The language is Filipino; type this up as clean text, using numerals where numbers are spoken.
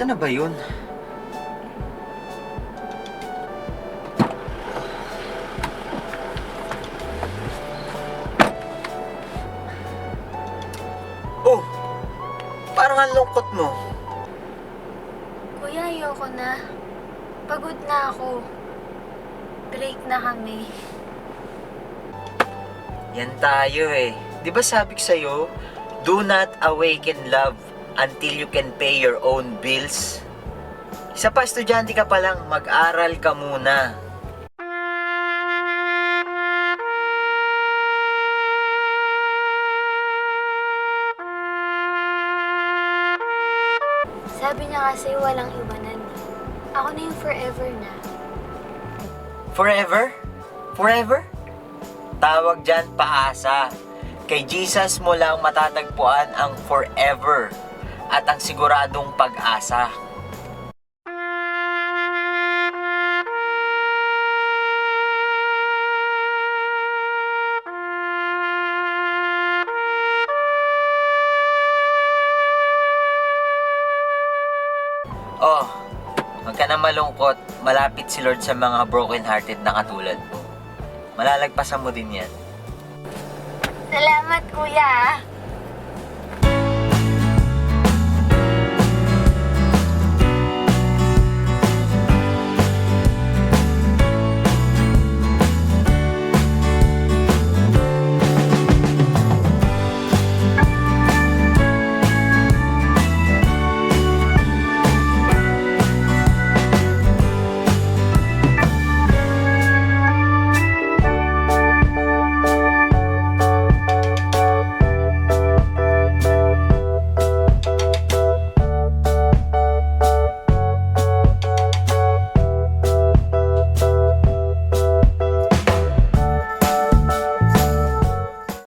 Saan na ba yun? Oh! Parang ang lungkot mo. Kuya, ayoko na. Pagod na ako. Break na kami. Yan tayo eh. Di ba sabi ko sa'yo, do not awaken love until you can pay your own bills? Isa pa, estudyante ka pa lang, mag-aral ka muna. Sabi niya kasi walang iwanan. Ako na yung forever na. Forever? Forever? Tawag dyan, paasa. Kay Jesus mo lang matatagpuan ang forever at ang siguradong pag-asa. Oh, huwag ka na malungkot. Malapit si Lord sa mga broken-hearted na katulad mo. Malalagpasan mo din yan. Salamat, kuya.